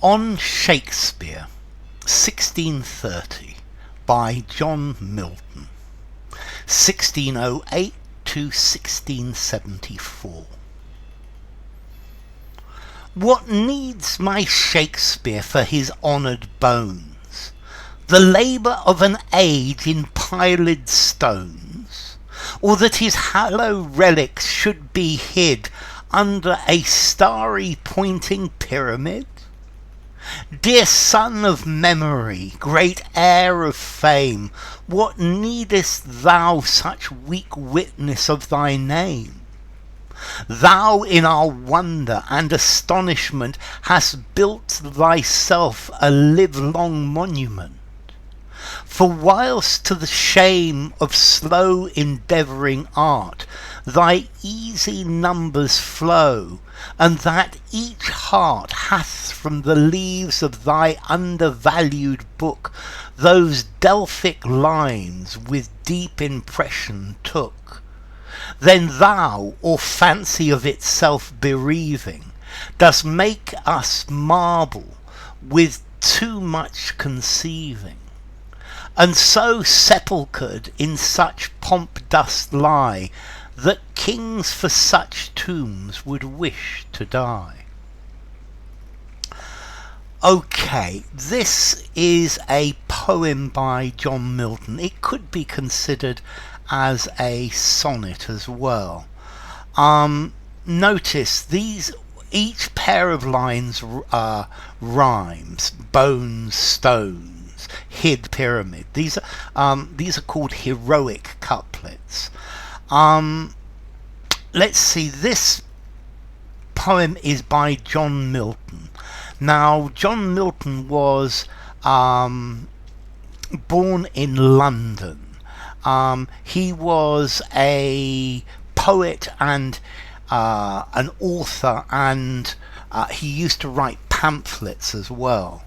On Shakespeare, 1630, by John Milton, 1608 to 1674. What needs my Shakespeare for his honoured bones? The labour of an age in pilèd stones, or that his hallowed relics should be hid under a star-ypointing pyramid? Dear son of memory, great heir of fame, what needest thou such weak witness of thy name? Thou in our wonder and astonishment hast built thyself a livelong monument. For whilst to the shame of slow-endeavouring art thy easy numbers flow, and that each heart hath from the leaves of thy undervalued book those Delphic lines with deep impression took, then thou, or fancy of itself bereaving, dost make us marble with too much conceiving. And so sepúlchred in such pomp dost lie, that kings for such tombs would wish to die. Okay, this is a poem by John Milton. It could be considered as a sonnet as well. Notice each pair of lines rhymes: bones, stones, hid, pyramid. These are called heroic couplets. Let's see, this poem is by John Milton. Now, John Milton was born in London. He was a poet and an author, and he used to write pamphlets as well.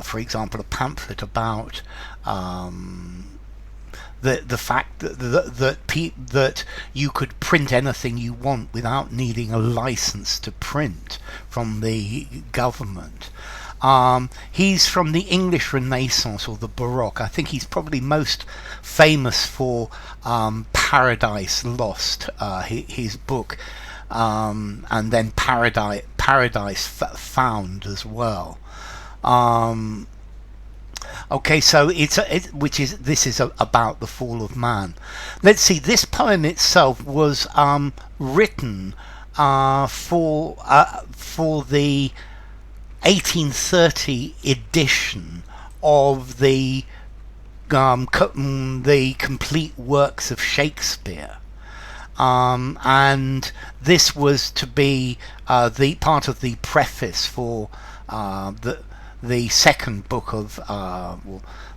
For example, a pamphlet about the fact that you could print anything you want without needing a license to print from the government. He's from the English Renaissance or the Baroque. I think he's probably most famous for Paradise Lost, his book, and then Paradise Found as well. Okay, so this is about the fall of man. Let's see. This poem itself was written for the 1830 edition of the complete works of Shakespeare, and this was to be the part of the preface for the second book of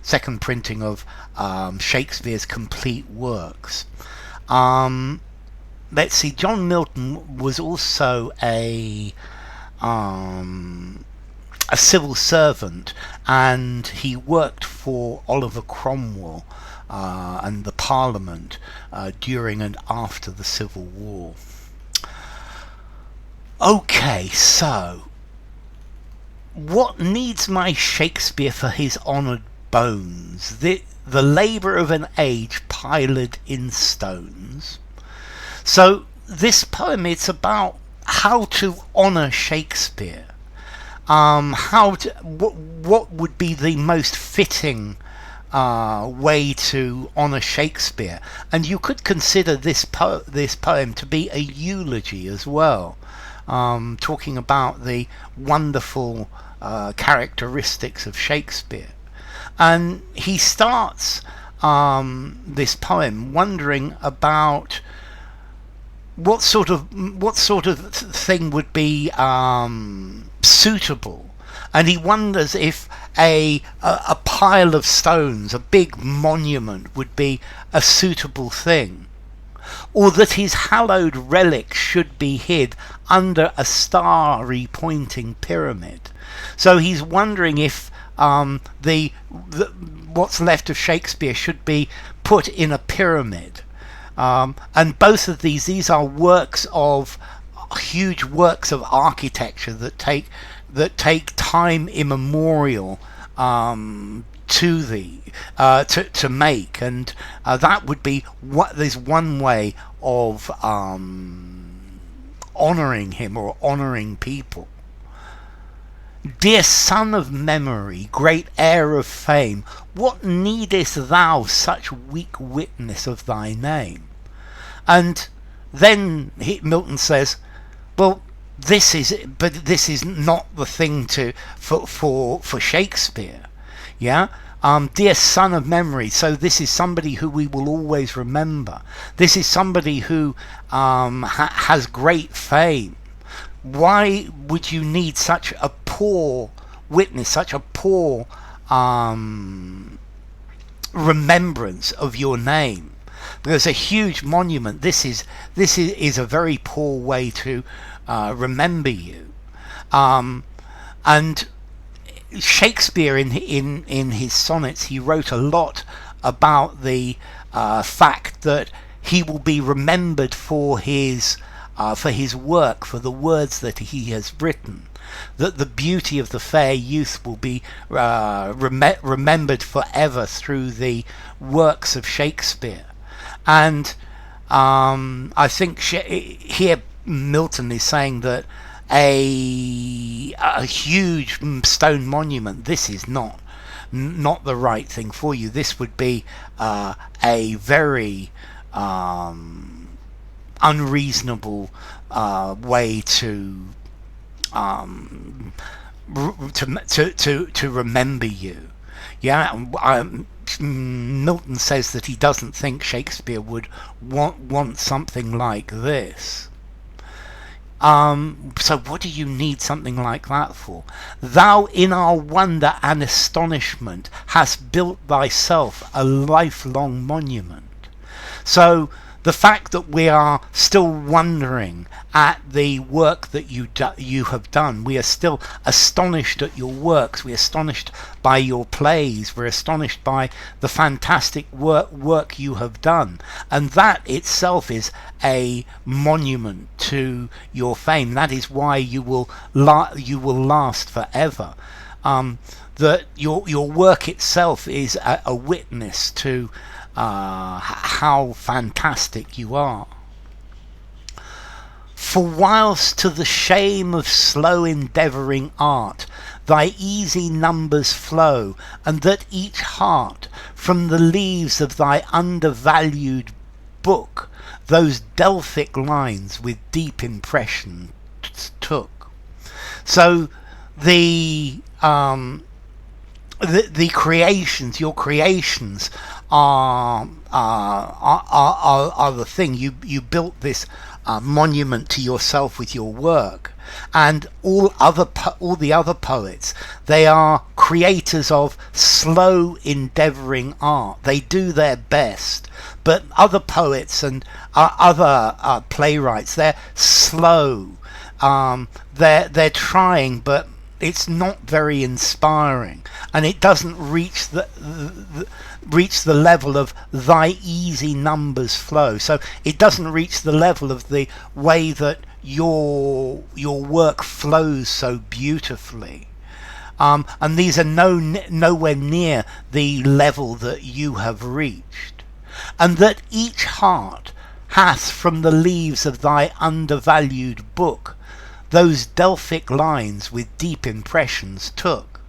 second printing of Shakespeare's complete works. Let's see, John Milton was also a civil servant, and he worked for Oliver Cromwell and the Parliament during and after the Civil War. Okay, so what needs my Shakespeare for his honoured bones? The labour of an age pilèd in stones. So this poem, it's about how to honour Shakespeare. What would be the most fitting way to honour Shakespeare? And you could consider this poem to be a eulogy as well, talking about the wonderful characteristics of Shakespeare. And he starts this poem wondering about what sort of thing would be suitable, and he wonders if a pile of stones, a big monument, would be a suitable thing, or that his hallowed relics should be hid under a star-ypointing pyramid. So he's wondering if what's left of Shakespeare should be put in a pyramid. And both of these are works of huge works of architecture that take that take time immemorial to make, and that would be what there's one way of honouring him or honouring people. Dear son of memory, great heir of fame, what needest thou such weak witness of thy name? And then Milton says, well, this is not the thing for Shakespeare. Yeah. Dear son of memory, so this is somebody who we will always remember. This is somebody who has great fame. Why would you need such a poor witness, such a poor remembrance of your name? There's a huge monument. This is a very poor way to remember you. And Shakespeare in his sonnets, he wrote a lot about the fact that he will be remembered for his work, for the words that he has written, that the beauty of the fair youth will be remembered forever through the works of Shakespeare. And I think here Milton is saying that a huge stone monument, this is not the right thing for you. This would be a very unreasonable way to remember you. Yeah. Milton says that he doesn't think Shakespeare would want something like this. So what do you need something like that for? Thou in our wonder and astonishment hast built thyself a lifelong monument. So the fact that we are still wondering at the work that you have done, we are still astonished at your works, we're astonished by your plays, we're astonished by the fantastic work you have done, and that itself is a monument to your fame. That is why you will last forever. That your work itself is a witness to how fantastic you are. For whilst to the shame of slow-endeavouring art thy easy numbers flow, and that each heart from the leaves of thy undervalued book those Delphic lines with deep impression took. So the creations, your creations are the thing. You built this monument to yourself with your work, and all the other poets, they are creators of slow endeavouring art. They do their best, but other poets and other playwrights, they're slow. They're trying, but it's not very inspiring, and it doesn't reach the level of thy easy numbers flow. So it doesn't reach the level of the way that your work flows so beautifully. And these are nowhere near the level that you have reached. And that each heart hath from the leaves of thy undervalued book those Delphic lines with deep impressions took.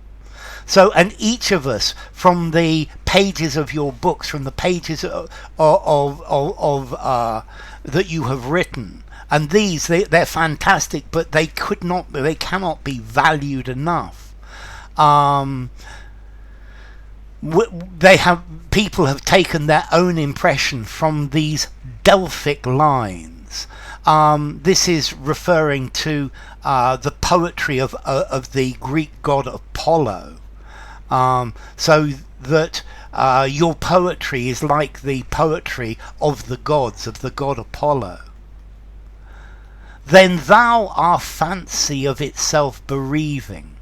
So, and each of us, from the pages of your books, from the pages of that you have written, and they're fantastic, but they cannot be valued enough. People have taken their own impression from these Delphic lines. This is referring to the poetry of the Greek god Apollo. So that your poetry is like the poetry of the gods, of the god Apollo. Then thou our fancy of itself bereaving,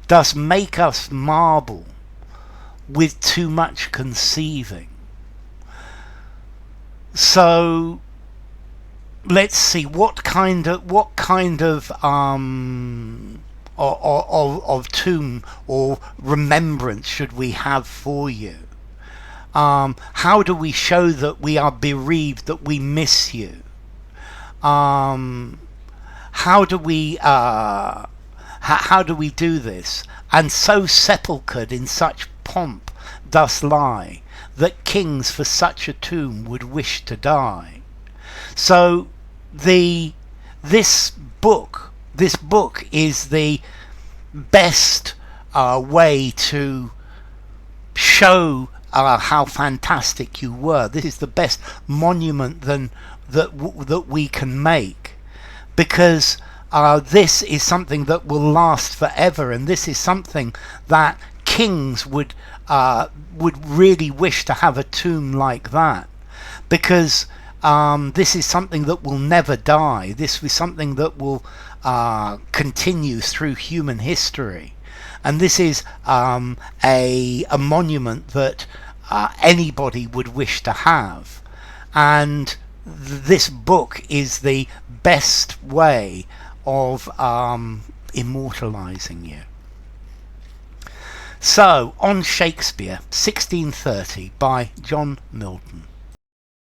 dost make us marble with too much conceiving. So let's see what kind of of tomb or remembrance should we have for you? How do we show that we are bereaved, that we miss you? How do we do this? And so sepulchred in such pomp dost lie, that kings for such a tomb would wish to die. So this book is the best way to show how fantastic you were. This is the best monument that we can make, because this is something that will last forever, and this is something that kings would really wish to have a tomb like that, because this is something that will never die. This is something that will continue through human history, and this is a monument that anybody would wish to have, and this book is the best way of immortalizing you. So, on Shakespeare, 1630, by John Milton.